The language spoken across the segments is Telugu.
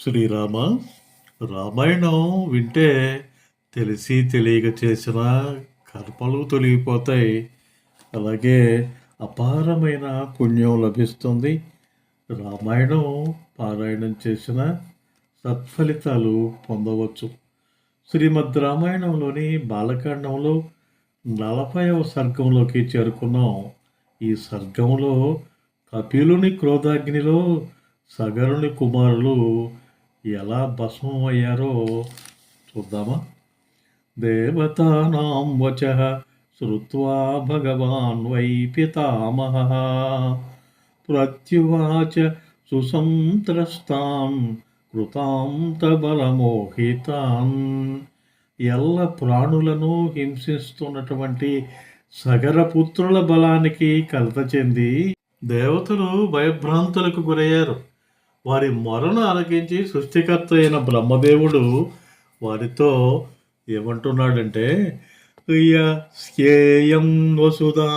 శ్రీరామ రామాయణం వింటే తెలిసి తెలియక చేసిన కర్మలు తొలగిపోతాయి. అలాగే అపారమైన పుణ్యం లభిస్తుంది. రామాయణం పారాయణం చేసిన సత్ఫలితాలు పొందవచ్చు. శ్రీమద్ రామాయణంలోని బాలకాండంలో 40వ సర్గంలోకి చేరుకున్నాం. ఈ సర్గంలో కపిలుని క్రోధాగ్నిలో సగరుని కుమారులు ఎలా భస్మం అయ్యారో చూద్దామా. దేవతానాం వచః శ్రుత్వా భగవాన్ వై పితామహః ప్రత్యువాచ సుసంత్రస్తాన్ కృతాంత బలమోహితాన్. ఎల్ల ప్రాణులను హింసిస్తున్నటువంటి సగరపుత్రుల బలానికి కలత చెంది దేవతలు భయభ్రాంతులకు గురయ్యారు. వారి మొరను ఆలకించి సృష్టికర్త అయిన బ్రహ్మదేవుడు వారితో ఏమంటున్నాడంటే, శ్యేయం వసుధా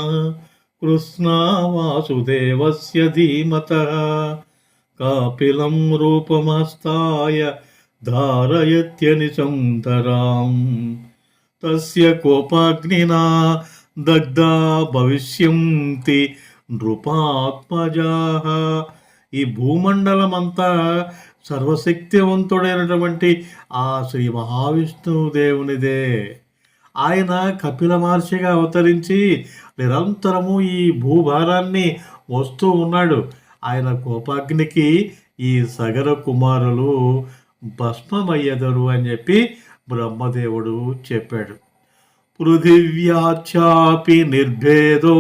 కృష్ణా వాసుదేవస్య ధీమతః కాపిలం రూపమస్తాయ ధారయత్యనిశం ధరాం తస్య కోపాగ్నినా దగ్ధా భవిష్యంతి నృపాత్మజాః. ఈ భూమండలమంతా సర్వశక్తివంతుడైనటువంటి ఆ శ్రీ మహావిష్ణుదేవునిదే. ఆయన కపిల మహర్షిగా అవతరించి నిరంతరము ఈ భూభారాన్ని మోస్తూ ఉన్నాడు. ఆయన కోపాగ్నికి ఈ సగర కుమారులు భస్మమయ్యెదరు అని చెప్పి బ్రహ్మదేవుడు చెప్పాడు. పృథివ్యాచాపి నిర్భేదో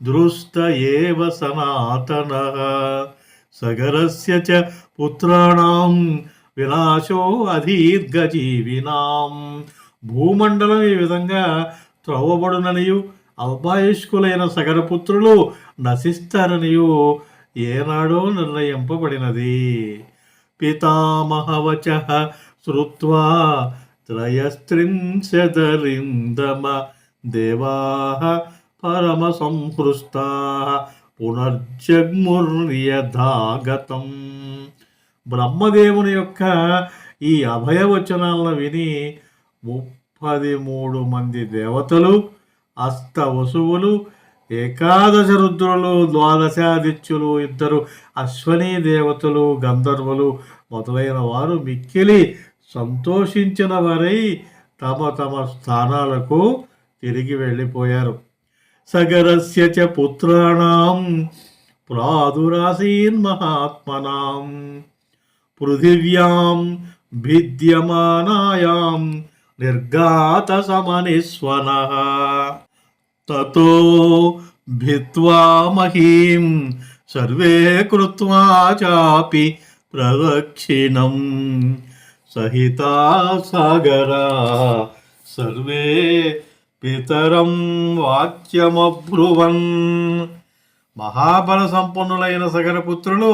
దృష్ట ఏవ సనాతనః సగరస్య చ పుత్రాణం వినాశో అదీర్ఘజీవినాం. భూమండలం ఈ విధంగా త్రవ్వబడుననియు అల్పాయుష్కులైన సగరపుత్రులు నశిస్తారనియు ఏనాడో నిర్ణయింపబడినది. పితామహవచః శ్రుత్వా త్రయస్త్రింశదరిందమ దేవాః పరమ సంహృష్టాః పునర్జగ్ముర్యథాగతం. బ్రహ్మదేవుని యొక్క ఈ అభయవచనాలను విని 33 మంది దేవతలు, అష్టవసువులు, ఏకాదశ రుద్రులు, ద్వాదశాదిత్యులు, 2 అశ్వనీ దేవతలు, గంధర్వులు మొదలైన వారు మిక్కిలి సంతోషించిన వారై తమ తమ స్థానాలకు తిరిగి వెళ్ళిపోయారు. సగరస్య చ పుత్రాణం ప్రాదురాసీన్ మహాత్మనాం పృథివ్యాం భిద్యమానాయాం నిర్ఘాత సమనిస్వనః తతో భిత్వా మహీం సర్వే కృత్వా చాపి ప్రదక్షిణం సహితా సాగరా సర్వే పితరం వాక్యమబ్రువన్. మహాబల సంపన్నులైన సగరపుత్రులు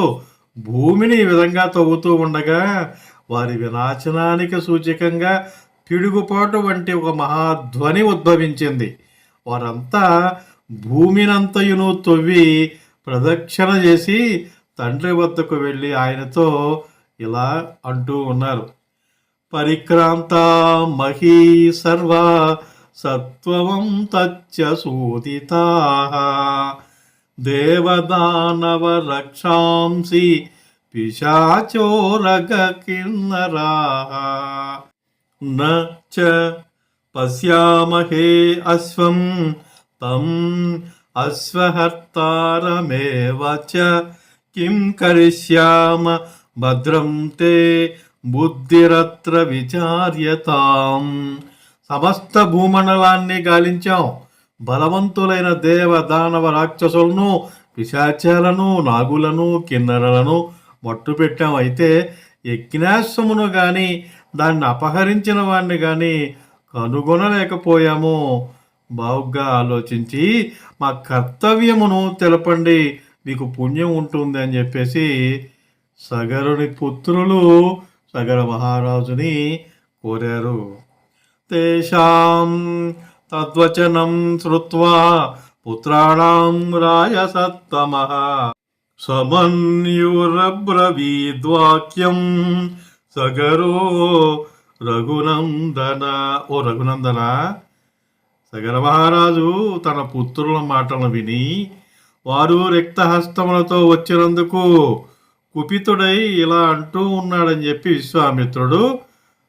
భూమిని ఈ విధంగా తవ్వుతూ ఉండగా వారి వినాశనానికి సూచకంగా పిడుగుపాటు వంటి ఒక మహాధ్వని ఉద్భవించింది. వారంతా భూమినంతయును తవ్వి ప్రదక్షిణ చేసి తండ్రి వద్దకు వెళ్ళి ఆయనతో ఇలా అంటూ ఉన్నారు. పరిక్రాంత మహీ సర్వా సత్వవం తచ్చ సూదితాః దేవదానవ రక్షాంసి పిశాచోరగ కిన్నరాః న చ పశ్యామహే అశ్వం తం అశ్వహర్తారమేవ చ కిం కరిష్యామ భద్రం తే బుద్ధిరత్ర విచార్యతాం. సమస్త భూమండలాన్ని గాలించాం. బలవంతులైన దేవ దానవ రాక్షసులను, పిశాచాలను, నాగులను, కిన్నరలను మట్టు పెట్టాం. అయితే యజ్ఞాశ్వమును కానీ దాన్ని అపహరించిన వాడిని కానీ కనుగొనలేకపోయాము. బావుగా ఆలోచించి మా కర్తవ్యమును తెలపండి, మీకు పుణ్యం ఉంటుంది అని చెప్పేసి సగరుని పుత్రులు సగర మహారాజుని కోరారు. తేషాం తద్వచనం శ్రుత్వా పుత్రాణం రాయసత్తమః సమన్యురబ్రవీద్వాక్యం సగరో రఘునందన. ఓ రఘునందన, సగర మహారాజు తన పుత్రుల మాటలను విని వారు రిక్తహస్తములతో వచ్చినందుకు కుపితుడై ఇలా అంటూ ఉన్నాడని చెప్పి విశ్వామిత్రుడు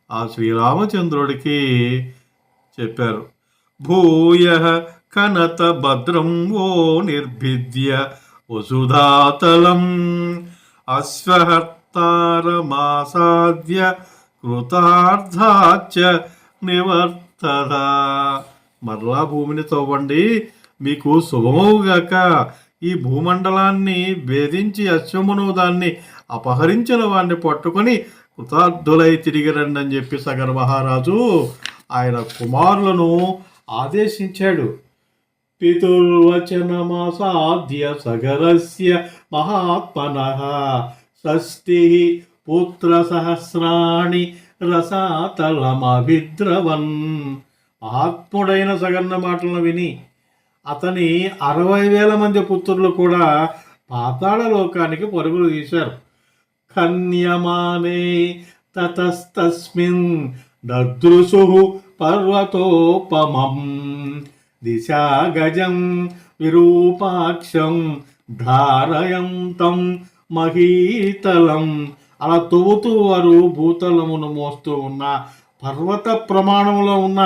ఆ శ్రీరామచంద్రుడికి చెప్పారు. భూయ కనత భద్రం ఓ నిర్భిద్య వసుధాతలం అశ్వహర్తారమాసాద్య కృతార్థాచ నివర్తద. మరలా భూమిని తవ్వండి, మీకు శుభమవుగాక. ఈ భూమండలాన్ని భేదించి అశ్వమును దాన్ని అపహరించిన వాడిని పట్టుకొని కృతార్థులై తిరిగి రండి అని చెప్పి సగర మహారాజు ఆయన కుమారులను ఆదేశించాడు. పితుర్వచనమాసాద్య సగరస్య మహాత్మనః షష్ఠి పుత్ర సహస్రాణి రసాతలమభిద్రవన్. మహాత్ముడైన సగర్ణ మాటలను విని అతని 60,000 మంది పుత్రులు కూడా పాతాళ లోకానికి పరుగులు తీశారు. కన్యమానే తతస్తస్మిన్ దదృశు పర్వతోపమం దిశా గజం విరూపాక్షం ధారయంతం మహీతలం. అలా తవ్వుతూ వారు భూతలమును మోస్తూ ఉన్న పర్వత ప్రమాణంలో ఉన్న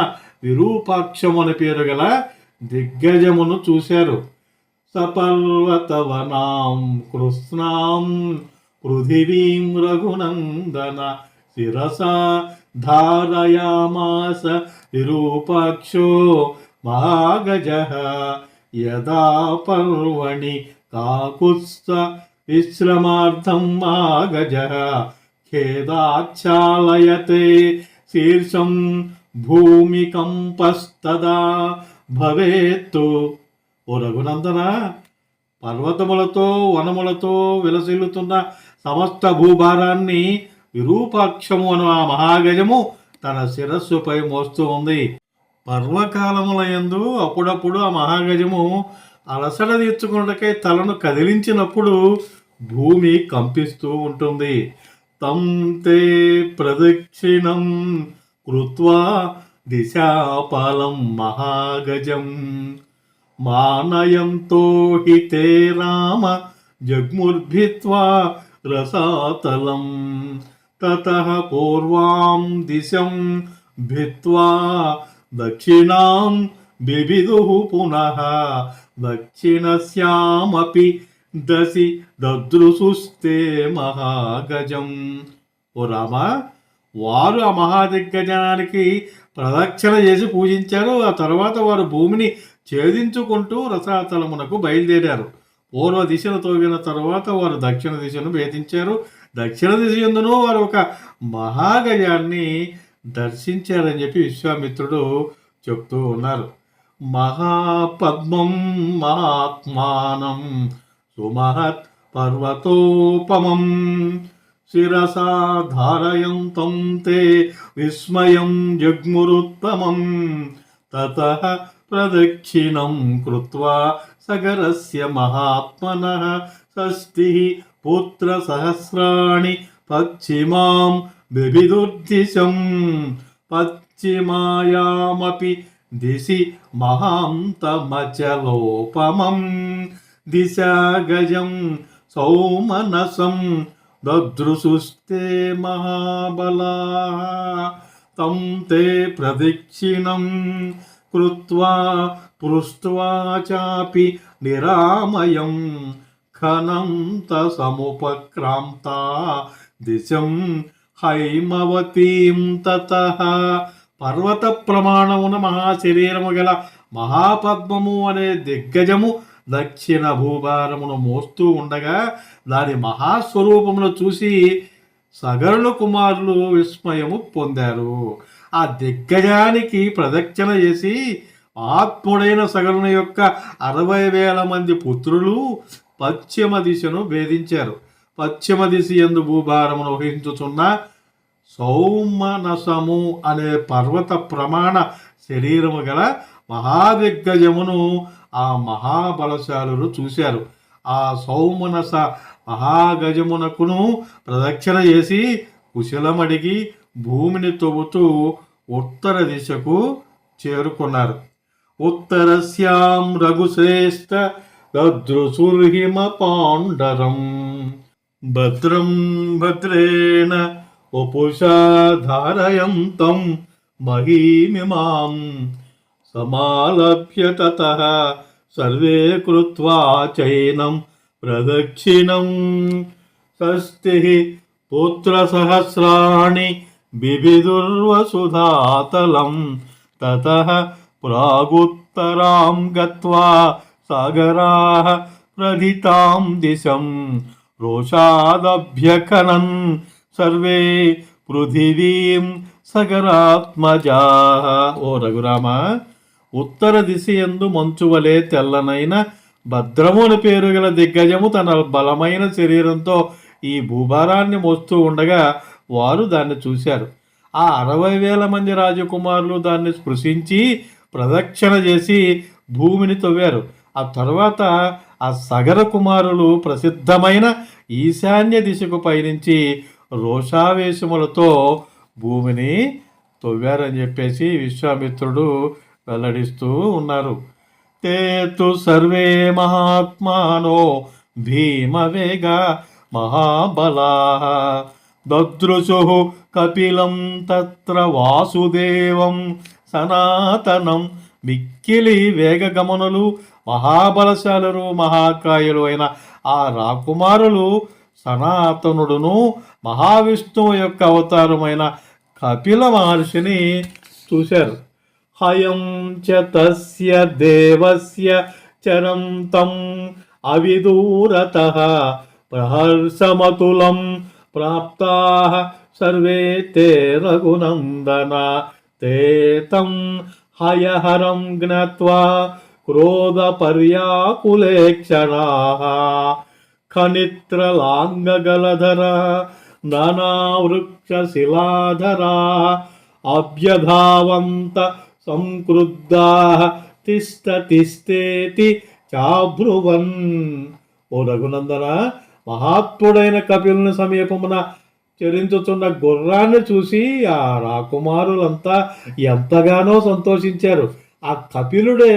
విరూపాక్షం అని పేరు గల దిగ్గజమును చూశారు. సపర్వతవనాం కృష్ణాం పృథివీం రఘునందన శిరసా ధారయామాస విరూపాక్షో మహాగజః యదా పర్వణి కాకుత్స్థ విశ్రమార్థం మహాగజః ఖేదాచ్ఛాలయతే శీర్షం భూమికంపస్తదా భవేత్తు. ఓ రఘునందన, పర్వతములతో వనములతో విలసిల్లుతున్న సమస్త భూభారాన్ని విరూపాక్షము అను ఆ మహాగజము తన శిరస్సుపై మోస్తూ ఉంది. పర్వకాలములయందు అప్పుడప్పుడు ఆ మహాగజము అలసట తీర్చుకున్నకై తలను కదిలించినప్పుడు భూమి కంపిస్తూ ఉంటుంది. తం తే ప్రదక్షిణం కృత్వా దిశాపాలం మహాగజం మానయంతో హి తే రామ జగ్ముర్భిత్వా రసాతలం తతః పూర్వాం దిశం భిత్వా దక్షిణాం బిబిదుః పునః దక్షిణస్యామపి దసి దదృశుస్తే మహాగజం. ఓ రామ, వారు ఆ మహాదిగ్గజానికి ప్రదక్షిణ చేసి పూజించారు. ఆ తర్వాత వారు భూమిని ఛేదించుకుంటూ రసాతలమునకు బయలుదేరారు. పూర్వ దిశను తవ్విన తర్వాత వారు దక్షిణ దిశను భేదించారు. దక్షిణ దిశ యందును వారు ఒక మహాగజాన్ని దర్శించారని చెప్పి విశ్వామిత్రుడు చెప్తూ ఉన్నారు. మహాపద్మం మహాత్మానం సుమహత్ పర్వతోపమం శిరసా ధారయంతం తే విస్మయం జగ్మురుత్తమం తతః ప్రదక్షిణం కృత్వా సగరస్య మహాత్మనః షష్ఠి పుత్ర సహస్రాణి పశ్చిమాం బిభిదుర్దిశం పశ్చిమాయామపి దిశి మహాంతమచలోపమం దిశా గజం సౌమనసం దదృశుస్తే మహాబలాః తం తే ప్రదక్షిణం కృత్వా పృష్ట్వా చాపి నిరామయం ఖనంత సముపక్రాంతా దిశం హైమవతీం తతః. పర్వత ప్రమాణమున మహాశరీరము గల మహాపద్మము అనే దిగ్గజము దక్షిణ భూభారమును మోస్తూ ఉండగా దాని మహాస్వరూపమును చూసి సగరుల కుమారులు విస్మయము పొందారు. ఆ దిగ్గజానికి ప్రదక్షిణ చేసి ఆత్ముడైన సగరుని యొక్క 60,000 మంది పుత్రులు పశ్చిమ దిశను భేదించారు. పశ్చిమ దిశ యందు భూభారమును వహించుచున్న సౌమనసము అనే పర్వత ప్రమాణ శరీరము గల మహాదిగ్గజమును ఆ మహాబలశాలులు చూశారు. ఆ సౌమనస మహాగజమునకును ప్రదక్షిణ చేసి కుశలమడిగి భూమిని తవ్వుతూ ఉత్తర దిశకు చేరుకున్నారు. ఉత్తరస్యాం రఘుశ్రేష్ఠ దదృశుర్హిమ పాండరం భద్రం భద్రేణ వపుషా ధారయంతం మహీమిమాం సమాలభ్య తతః సర్వే కృత్వా చైనం ప్రదక్షిణం షష్ఠి పుత్రసహస్రాణి బిభిదుర్వసుధాతలం తతః ప్రాగుత్తరాం గత్వా సాగరాః ప్రధితాం దిశం రోషాదభ్యఖనన్ సర్వే పృథివీం సగరాత్మజాః. ఓ రఘురామ, ఉత్తర దిశయందు మంచువలే తెల్లనైన భద్రముని పేరు గల దిగ్గజము తన బలమైన శరీరంతో ఈ భూభారాన్ని మోస్తూ ఉండగా వారు దాన్ని చూశారు. ఆ 60,000 మంది రాజకుమారులు దాన్ని స్పృశించి ప్రదక్షిణ చేసి భూమిని తవ్వారు. ఆ తర్వాత ఆ సగర కుమారులు ప్రసిద్ధమైన ఈశాన్య దిశకు పయనించి రోషావేశములతో భూమిని తవ్వారని చెప్పేసి విశ్వామిత్రుడు వెల్లడిస్తూ ఉన్నారు. తేతు సర్వే మహాత్మానో భీమవేగ మహాబలా దదృశు కపిలం తత్ర వాసుదేవం సనాతనం. మిక్కిలి వేగగమనులు మహాబలశాలురు మహాకాయులు అయిన ఆ రాకుమారులు సనాతనుడును మహావిష్ణువు యొక్క అవతారమైన కపిల మహర్షిని చూశారు. హయం చ తస్య దేవస్య చరం తం అవిదూరతః ప్రహర్షమతులం ప్రాప్తాః సర్వే తే రఘునందన తే తం హయహరం జ్ఞాత్వా క్రోధ పర్యాకులేక్షణాః ఖనిత్రలాంగగలధర నానావృక్షశిలాధరా అభ్యధావంత సంక్రుద్ధాః తిష్ట తిష్టేతి చాబ్రువన్. ఓ రఘునందన, మహాత్ముడైన కపిలుని సమీపమున చరించుతున్న గుర్రాన్ని చూసి ఆ రాకుమారులంతా ఎంతగానో సంతోషించారు. ఆ కపిలుడే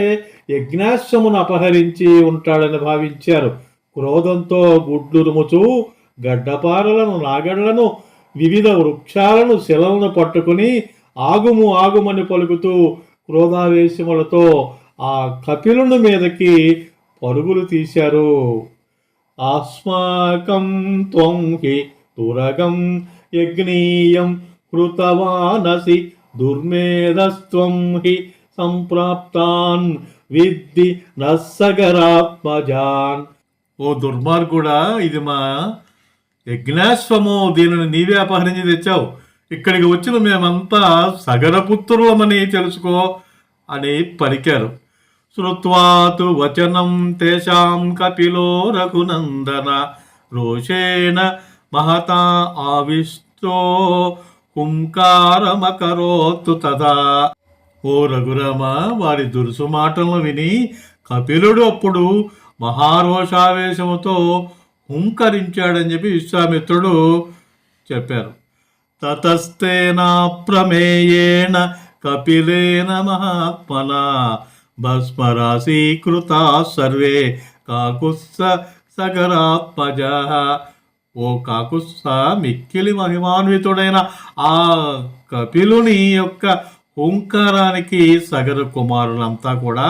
యజ్ఞాశ్వమును అపహరించి ఉంటాడని భావించారు. క్రోధంతో గుడ్లురుముచూ గడ్డపారలను, నాగళ్లను, వివిధ వృక్షాలను, శిలలను పట్టుకుని ఆగుము ఆగుమని పలుకుతూ క్రోధావేశములతో ఆ కపిలుని మీదకి పరుగులు తీశారు. ఆస్మాకం త్వం హి తురగం యజ్ఞీయం కృతవానసి దుర్మేధస్త్వం హి సంప్రాప్తాన్ విద్ధి నస్సగరాత్మజాన్. ఓ దుర్మార్గుడా, ఇది మా యజ్ఞాశ్వము, దీనిని నీవే అపహరించి తెచ్చావు. ఇక్కడికి వచ్చిన మేమంతా సగరపుత్రులమని తెలుసుకో అని పలికారు. శ్రుత్వాతు వచనం తేషాం కపిలో రఘునందన రోషేణ మహతా ఆవిష్టో హుంకారమకరోత్తు తదా. ఓ రఘురామ, వారి దురుసు మాటలను విని కపిలుడు అప్పుడు మహారోషావేశముతో హుంకరించాడని చెప్పి విశ్వామిత్రుడు చెప్పారు. తతస్తేనా ప్రమేయేణ కపిలేన మహాత్మనా భస్మరాశీకృతా సర్వే కాకుత్స సగరాత్మజః. ఓ కాకుత్స, మిక్కిలి మహిమాన్వితుడైన ఆ కపిలుని యొక్క హుంకారానికి సగర కుమారులంతా కూడా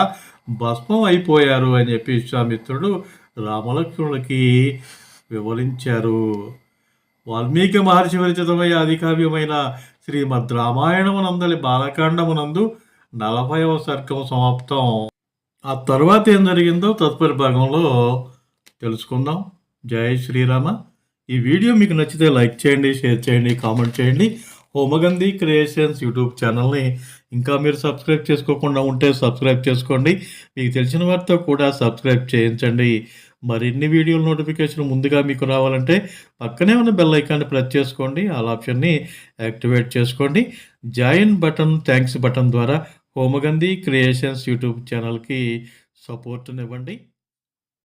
భస్మం అయిపోయారు అని చెప్పి విశ్వామిత్రుడు రామలక్ష్మణులకి వివరించారు. వాల్మీకి మహర్షి విరచితమై ఆదికావ్యమైన శ్రీమద్ రామాయణమునందలి బాలకాండమునందు 40వ సర్గం సమాప్తం. ఆ తర్వాత ఏం జరిగిందో తదుపరి భాగంలో తెలుసుకుందాం. జై శ్రీరామ. ఈ వీడియో మీకు నచ్చితే లైక్ చేయండి, షేర్ చేయండి, కామెంట్ చేయండి. హోమగంధి క్రియేషన్స్ యూట్యూబ్ ఛానల్ని ఇంకా మీరు సబ్స్క్రైబ్ చేసుకోకుండా ఉంటే సబ్స్క్రైబ్ చేసుకోండి. మీకు తెలిసిన వారితో కూడా సబ్స్క్రైబ్ చేయించండి. మరిన్ని వీడియోల నోటిఫికేషన్ ముందుగా మీకు రావాలంటే పక్కనే ఉన్న బెల్ ఐకాన్ని ప్రెస్ చేసుకోండి. ఆల్ ఆప్షన్ని యాక్టివేట్ చేసుకోండి. జాయిన్ బటన్, థ్యాంక్స్ బటన్ ద్వారా హోమగంధి క్రియేషన్స్ యూట్యూబ్ ఛానల్కి సపోర్ట్నివ్వండి.